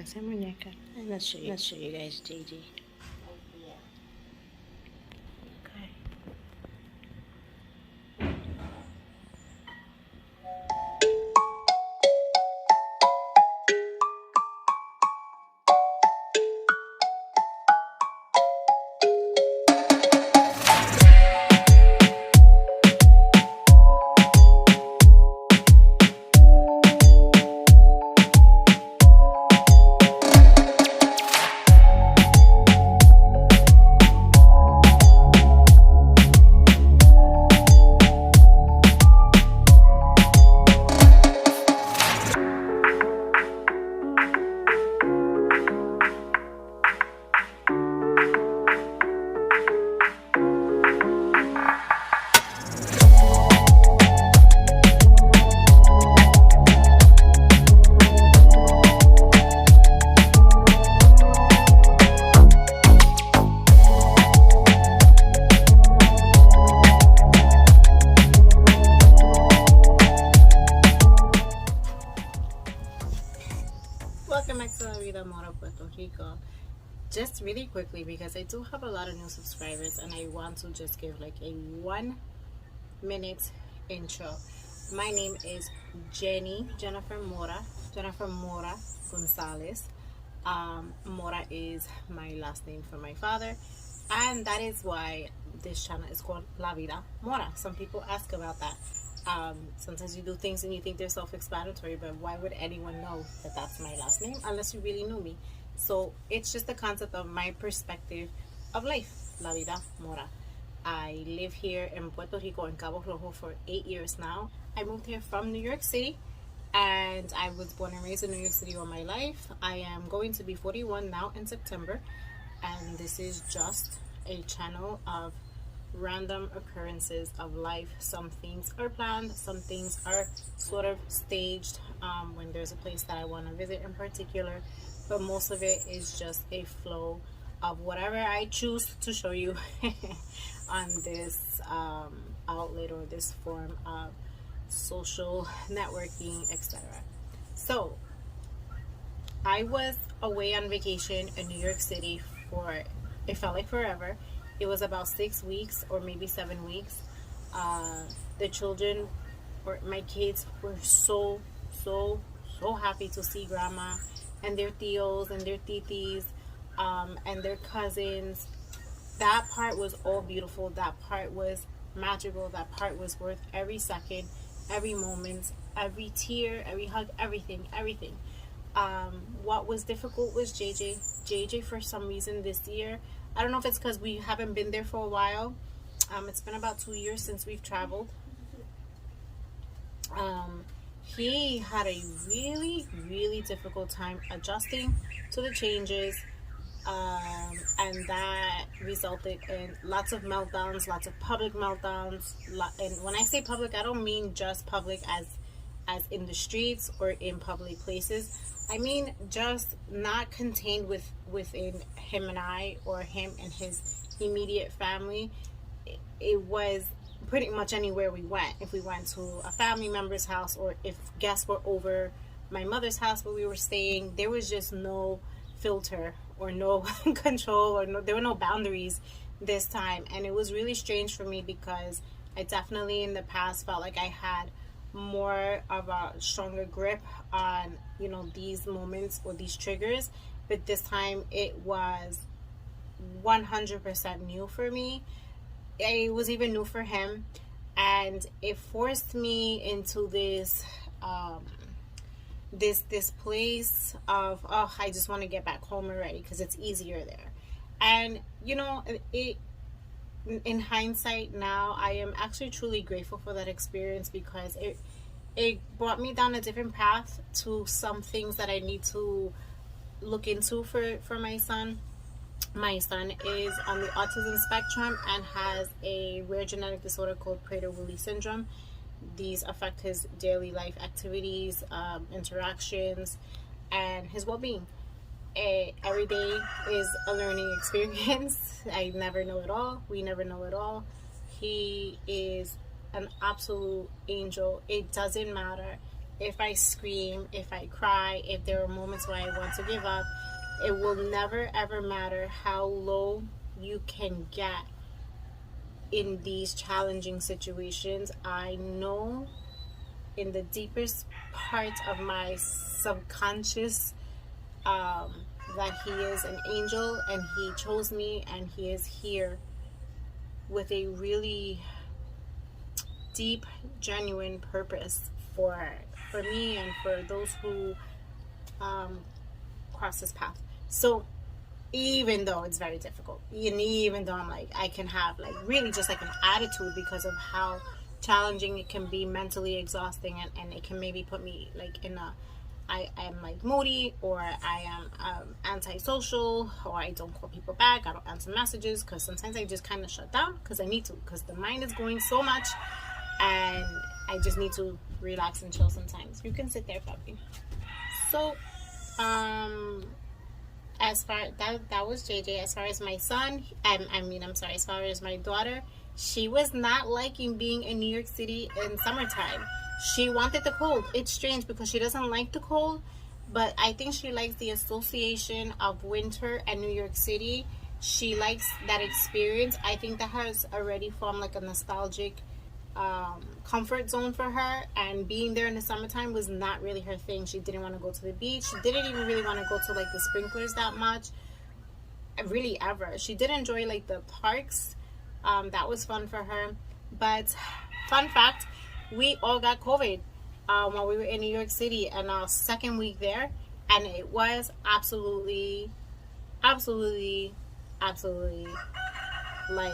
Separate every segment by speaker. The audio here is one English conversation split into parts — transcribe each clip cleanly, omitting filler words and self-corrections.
Speaker 1: Esa muñeca. Let's show you guys JJ. Okay. Welcome back to La Vida Mora, Puerto Rico. Just really quickly, because I do have a lot of new subscribers and I want to just give like a 1-minute intro. My name is Jennifer Mora Gonzalez. Mora is my last name for my father, and that is why this channel is called La Vida Mora. Some people ask about that. Sometimes you do things and you think they're self-explanatory, but why would anyone know that that's my last name unless you really knew me? So it's just the concept of my perspective of life, La Vida Mora. I live here in Puerto Rico, in Cabo Rojo, for 8 years now. I moved here from New York City, and I was born and raised in New York City all my life. I am going to be 41 now in September, and this is just a channel of random occurrences of life. Some things are planned, some things are sort of staged when there's a place that I want to visit in particular, but most of it is just a flow of whatever I choose to show you on this outlet or this form of social networking, etc. So I was away on vacation in New York City for, it felt like forever. It was about 6 weeks or maybe 7 weeks. The children, or my kids, were so happy to see grandma and their tios and their titis and their cousins. That part was all beautiful. That part was magical. That part was worth every second, every moment, every tear, every hug, everything. What was difficult was JJ, for some reason this year, I don't know if it's because we haven't been there for a while. It's been about 2 years since we've traveled. He had a really difficult time adjusting to the changes, and that resulted in lots of meltdowns, lots of public meltdowns. And when I say public, I don't mean just public as in the streets or in public places. I mean just not contained within him and I, or him and his immediate family. It was pretty much anywhere we went. If we went to a family member's house, or if guests were over my mother's house where we were staying, there was just no filter or no control, or there were no boundaries this time. And it was really strange for me, because I definitely in the past felt like I had more of a stronger grip on, these moments or these triggers, but this time it was 100% new for me. It was even new for him, and it forced me into this this place of, I just want to get back home already because it's easier there. And in hindsight now, I am actually truly grateful for that experience, because it brought me down a different path to some things that I need to look into for my son. My son is on the autism spectrum and has a rare genetic disorder called Prader-Willi syndrome. These affect his daily life activities, interactions, and his well-being. Every day is a learning experience. I never know it all. We never know it all. He is an absolute angel. It doesn't matter if I scream, if I cry, if there are moments where I want to give up, it will never ever matter how low you can get in these challenging situations. I know in the deepest part of my subconscious that he is an angel and he chose me and he is here with a really deep, genuine purpose for me and for those who cross this path. So even though it's very difficult, and even though I'm like, I can have like really just like an attitude because of how challenging it can be, mentally exhausting, and it can maybe put me like in a, I am like moody, or I am antisocial, or I don't call people back, I don't answer messages, because sometimes I just kind of shut down because I need to, because the mind is going so much and I just need to relax and chill sometimes. You can sit there, puppy. So as far that was JJ. As far as my son, as far as my daughter, she was not liking being in New York City in summertime. She wanted the cold. It's strange because she doesn't like the cold, but I think she likes the association of winter and New York City. She likes that experience. I think that has already formed like a nostalgic comfort zone for her, and being there in the summertime was not really her thing. She didn't want to go to the beach. She didn't even really want to go to like the sprinklers that much, really, ever. She did enjoy like the parks. That was fun for her. But fun fact, we all got COVID while we were in New York City, and our second week there, and it was absolutely like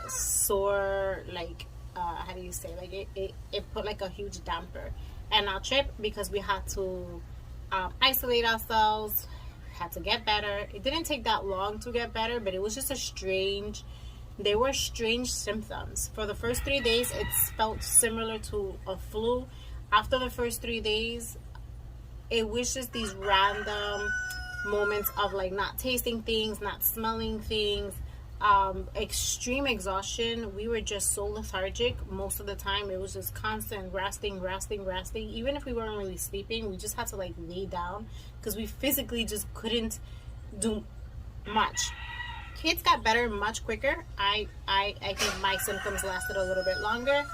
Speaker 1: sore, like how do you say, like it put like a huge damper in our trip, because we had to isolate ourselves, had to get better. It didn't take that long to get better, but it was just there were strange symptoms. For the first 3 days, it felt similar to a flu. After the first 3 days, it was just these random moments of like not tasting things, not smelling things, extreme exhaustion. We were just so lethargic most of the time. It was just constant resting. Even if we weren't really sleeping, we just had to like lay down because we physically just couldn't do much. Kids got better much quicker. I think my symptoms lasted a little bit longer.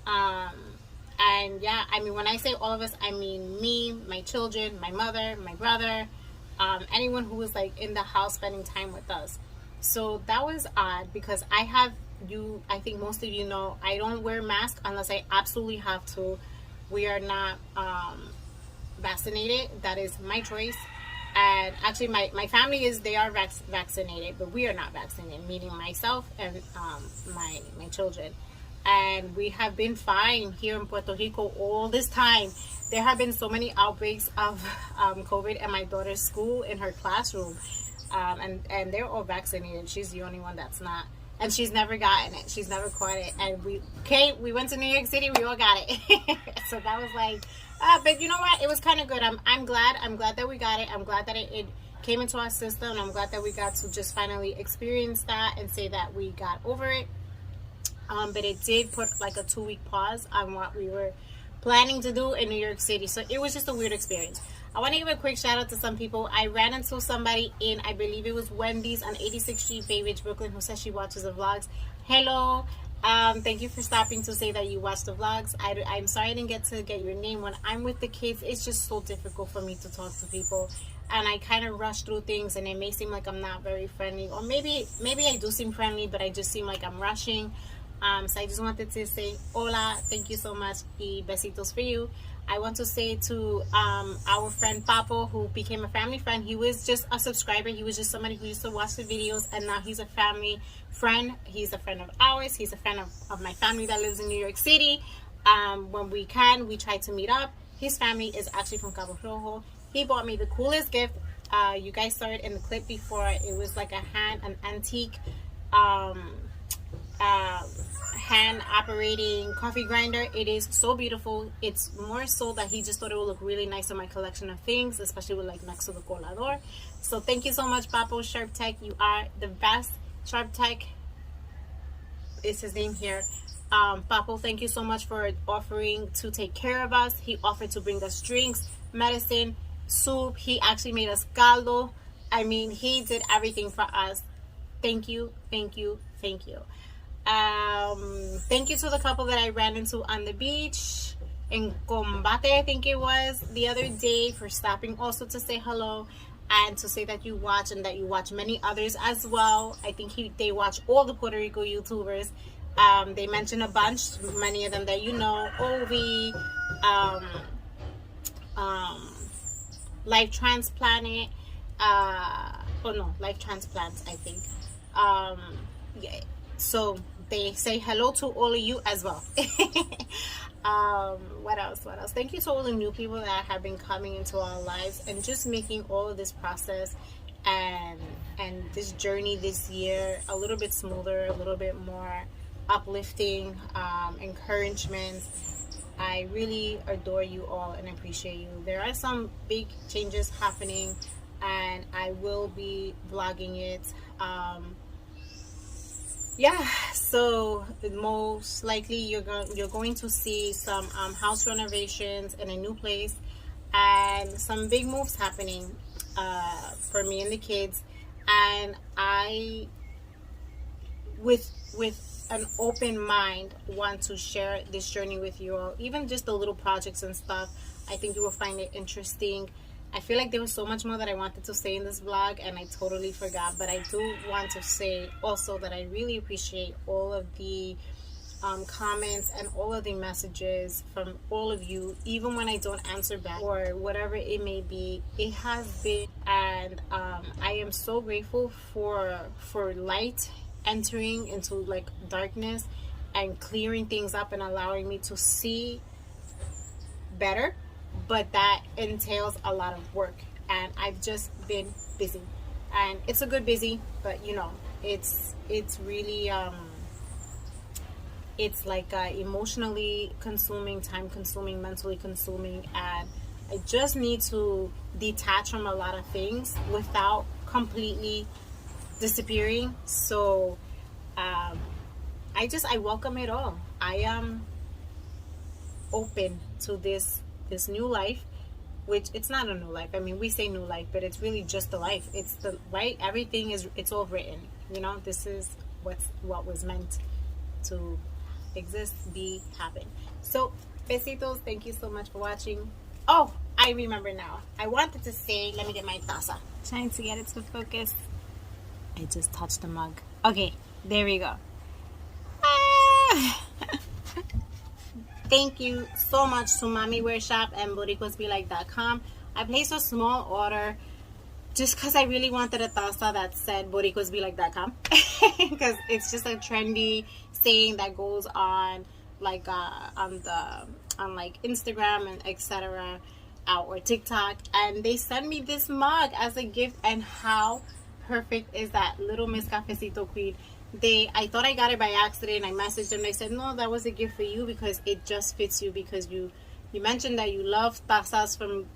Speaker 1: And yeah, I mean, when I say all of us, I mean me, my children, my mother, my brother, anyone who was like in the house spending time with us. So that was odd, because I think most of you know, I don't wear masks unless I absolutely have to. We are not vaccinated. That is my choice. And actually my family they are vaccinated, but we are not vaccinated, meaning myself and my children. And we have been fine here in Puerto Rico all this time. There have been so many outbreaks of COVID at my daughter's school, in her classroom. And they're all vaccinated. She's the only one that's not. And she's never gotten it. She's never caught it. And we went to New York City. We all got it. So that was like, but you know what? It was kind of good. I'm glad that we got it. I'm glad that it came into our system. I'm glad that we got to just finally experience that and say that we got over it. But it did put like a 2-week pause on what we were planning to do in New York City. So it was just a weird experience. I want to give a quick shout out to some people. I ran into somebody in, I believe it was Wendy's on 86th Street, Bay Ridge, Brooklyn, who says she watches the vlogs. Hello. Thank you for stopping to say that you watch the vlogs. I'm sorry I didn't get to get your name. When I'm with the kids, it's just so difficult for me to talk to people. And I kind of rush through things, and it may seem like I'm not very friendly. Or maybe I do seem friendly, but I just seem like I'm rushing. So I just wanted to say hola, thank you so much, y besitos for you. I want to say to our friend Papo, who became a family friend. He was just a subscriber. He was just somebody who used to watch the videos, and now he's a family friend. He's a friend of ours. He's a friend of my family that lives in New York City. When we can, we try to meet up. His family is actually from Cabo Rojo. He bought me the coolest gift. You guys saw it in the clip before. It was like an antique hand operating coffee grinder. It is so beautiful. It's more so that he just thought it would look really nice in my collection of things, especially with like next to the colador. So thank you so much, Papo Sharp Tech. You are the best. Sharp Tech is his name here. Papo, thank you so much for offering to take care of us. He offered to bring us drinks, medicine, soup. He actually made us caldo. I mean, he did everything for us. Thank you, thank you, thank you. Thank you to the couple that I ran into on the beach in Combate, I think it was, the other day, for stopping also to say hello and to say that you watch and that you watch many others as well. I think they watch all the Puerto Rico YouTubers. They mentioned a bunch, many of them that you know, Ovi, Life Transplanted, Life Transplants, I think. Yeah, so they say hello to all of you as well. What else? Thank you to all the new people that have been coming into our lives and just making all of this process and this journey this year a little bit smoother, a little bit more uplifting, encouragement. I really adore you all and appreciate you. There are some big changes happening and I will be vlogging it. Yeah, so most likely you're going to see some house renovations in a new place and some big moves happening for me and the kids. And I, with an open mind, want to share this journey with you all, even just the little projects and stuff. I think you will find it interesting. I feel like there was so much more that I wanted to say in this vlog and I totally forgot, but I do want to say also that I really appreciate all of the comments and all of the messages from all of you, even when I don't answer back or whatever it may be. It has been, and I am so grateful for light entering into like darkness and clearing things up and allowing me to see better. But that entails a lot of work and I've just been busy, and it's a good busy, but you know, it's really it's like emotionally consuming, time consuming, mentally consuming, and I just need to detach from a lot of things without completely disappearing. So I welcome it all. I am open to this new life, which it's not a new life. I mean, we say new life, but it's really just a life. It's the right, everything is, it's all written, you know. This is what was meant to exist, be, happen. So besitos, thank you so much for watching. Oh, I remember now, I wanted to say, let me get my taza, trying to get it to focus. I just touched the mug. Okay, there we go. Thank you so much to Mommy Wear Shop and BoricuasBeLike.com. I placed a small order just because I really wanted a taza that said BoricuasBeLike.com because it's just a trendy saying that goes on like on like Instagram and etc. or TikTok, and they sent me this mug as a gift. And how perfect is that, little Miss Cafecito Queen? I thought I got it by accident. I messaged them. They said, no, that was a gift for you because it just fits you, because you mentioned that you love tazas from,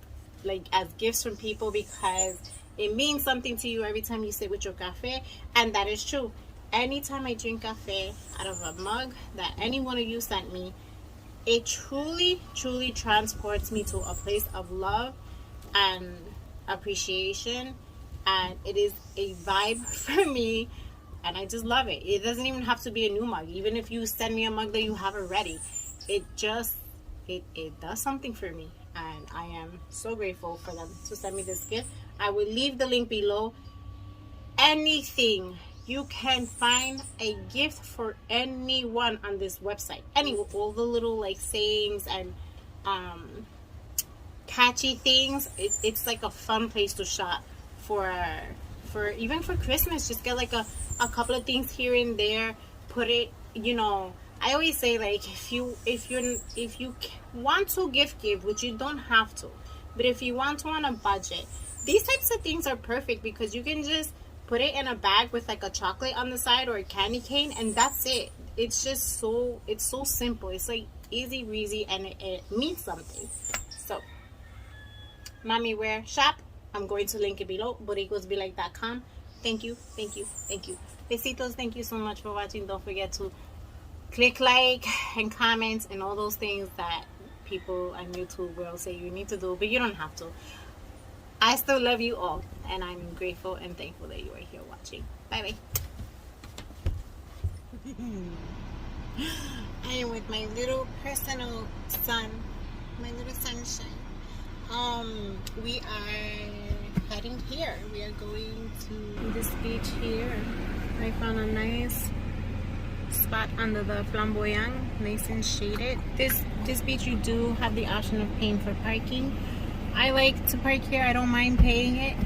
Speaker 1: like, as gifts from people because it means something to you every time you sit with your cafe. And that is true. Anytime I drink cafe out of a mug that any one of you sent me, it truly, truly transports me to a place of love and appreciation. And it is a vibe for me. And I just love it. It doesn't even have to be a new mug. Even if you send me a mug that you have already, it does something for me. And I am so grateful for them to send me this gift. I will leave the link below. Anything, you can find a gift for anyone on this website. All the little like sayings and catchy things. It's like a fun place to shop for even for Christmas. Just get like a couple of things here and there, put it, you know. I always say, like, if you want to give, which you don't have to, but if you want to on a budget, these types of things are perfect because you can just put it in a bag with like a chocolate on the side or a candy cane, and that's it. It's just so simple. It's like easy breezy, and it means something. So Mommy Wear Shop, I'm going to link it below, BoricuasBeLike.com. Thank you, thank you, thank you. Besitos, thank you so much for watching. Don't forget to click like and comment and all those things that people on YouTube will say you need to do, but you don't have to. I still love you all, and I'm grateful and thankful that you are here watching. Bye bye. I am with my little personal son, my little sunshine. We are heading here. We are going to this beach here. I found a nice spot under the flamboyant, nice and shaded. This beach, you do have the option of paying for parking. I like to park here. I don't mind paying it.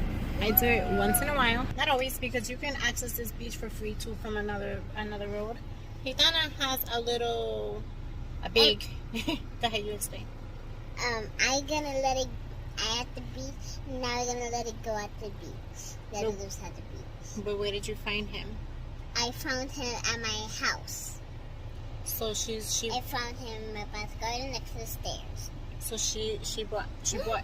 Speaker 1: I do it once in a while. Not always, because you can access this beach for free too from another road. Hitana has a big. Go ahead, you explain.
Speaker 2: I'm gonna let it at the beach. Now I'm gonna let it go at the beach. Let it loose at the beach.
Speaker 1: But where did you find him?
Speaker 2: I found him at my house.
Speaker 1: So
Speaker 2: I found him in my back garden next to the stairs.
Speaker 1: So she brought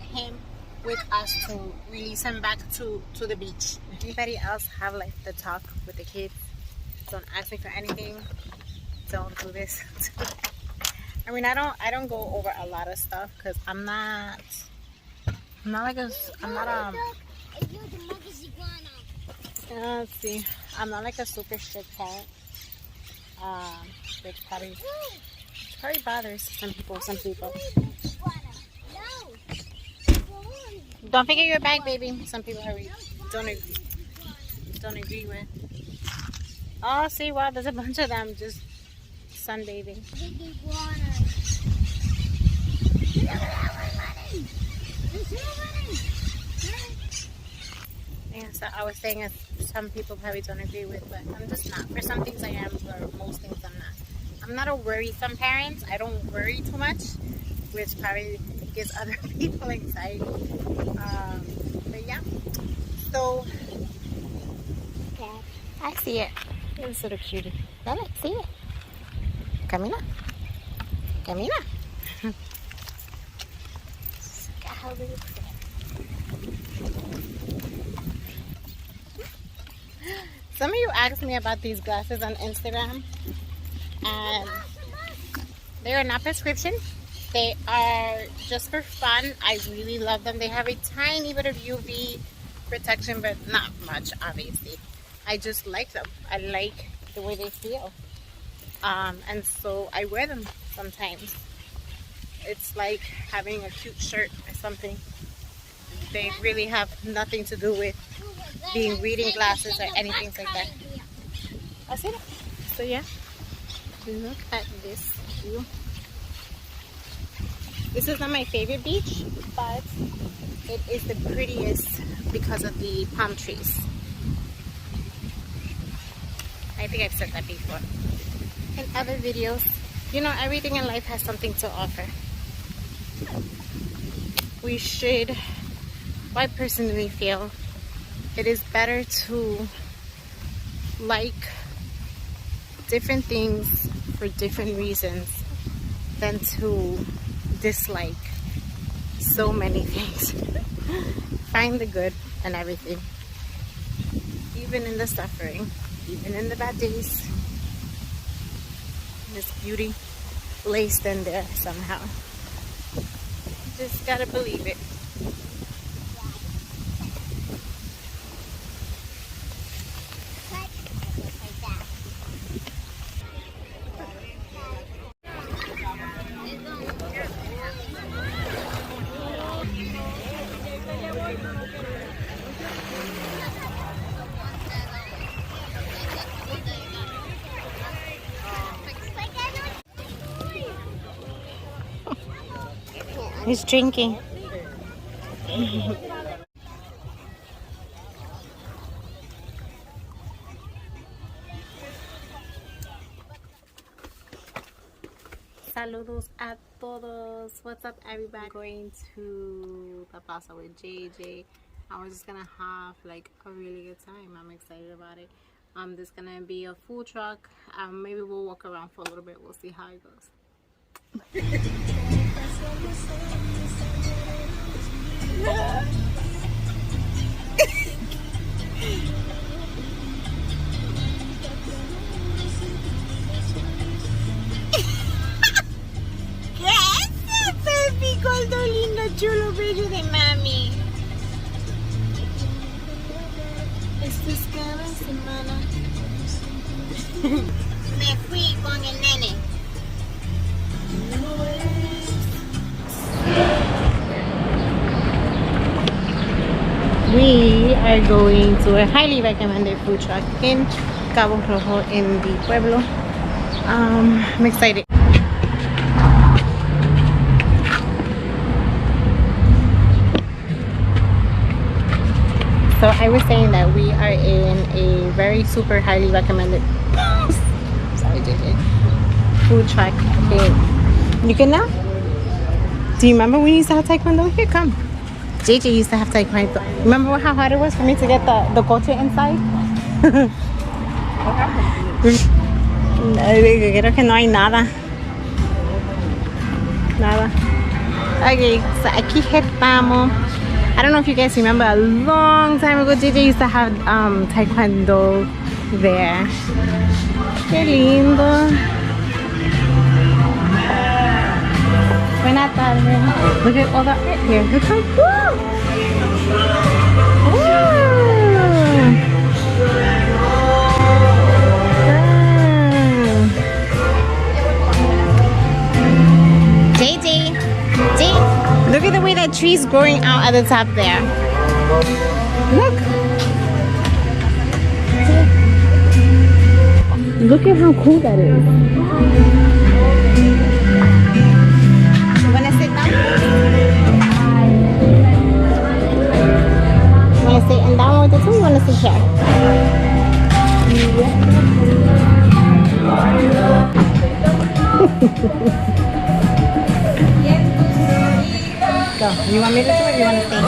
Speaker 1: him with us to release him back to the beach. Anybody else have like the talk with the kids? Don't ask me for anything. Don't do this. I mean, I don't go over a lot of stuff because I'm not let's see. I'm not like a super strict parent. Which probably bothers some people. Don't forget your bag, baby. Some people don't agree with. Oh, see, wow, there's a bunch of them just sunbathing. Yeah, so I was saying some people probably don't agree with, but I'm just not. For some things I am, for most things I'm not. I'm not a worrisome parent. I don't worry too much, which probably gives other people anxiety. But yeah, so yeah, I see it. It's sort of cutie. Dale, see it. Camina. Camina. Look at how big it's there. Some of you asked me about these glasses on Instagram, and they are not prescription. They are just for fun. I really love them. They have a tiny bit of UV protection, but not much, obviously. I just like them. I like the way they feel. And so I wear them sometimes. It's like having a cute shirt or something. They really have nothing to do with being reading glasses or anything like that. I see that. So yeah, look at this view. This is not my favorite beach, but it is the prettiest because of the palm trees. I think I've said that before in other videos. You know, everything in life has something to offer. We should, I personally feel, it is better to like different things for different reasons than to dislike so many things. Find the good in everything, even in the suffering, even in the bad days. There's beauty laced in there somehow. Just gotta believe it. He's drinking. Saludos a todos. What's up, everybody? Going to the plaza with JJ. I was just gonna have like a really good time. I'm excited about it. There's gonna be a food truck. Maybe we'll walk around for a little bit. We'll see how it goes. semana.
Speaker 2: Me fui con el nene.
Speaker 1: We are going to a highly recommended food truck in Cabo Rojo in the Pueblo. I'm excited. So I was saying that we are in a very super highly recommended sorry JJ food truck. You can now? Do you remember when you used to have taekwondo? Here, come. JJ used to have taekwondo. Remember how hard it was for me to get the coche inside?
Speaker 2: What happened?
Speaker 1: Creo que no hay nada. Nada. Okay, so aquí estamos. I don't know if you guys remember, a long time ago JJ used to have taekwondo there. Qué lindo. Buenas tardes. Look at all the art here. Look how cool. JJ, look at the way that tree's growing out at the top there. Look. Look at how cool that is. You wanna sit down? You wanna sit down with the two? You wanna sit here? Go. You want me to do it or you want to stay?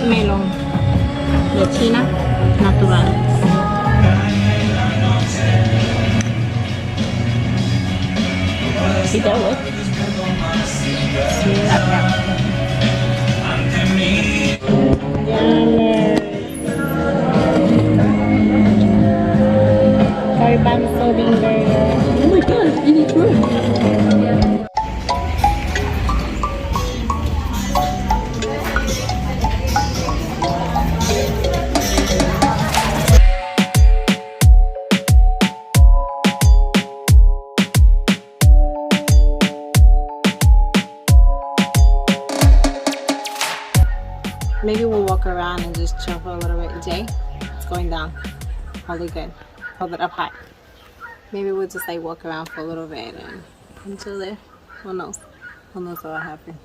Speaker 1: Melón de China natural. See that look? Sorry, I'm so being very. Oh my god, you need to try. Maybe we'll walk around and just chill for a little bit. Jay, it's going down. Hold it good. Hold it up high. Maybe we'll just like walk around for a little bit and chill there. Who knows? Who knows what will happen?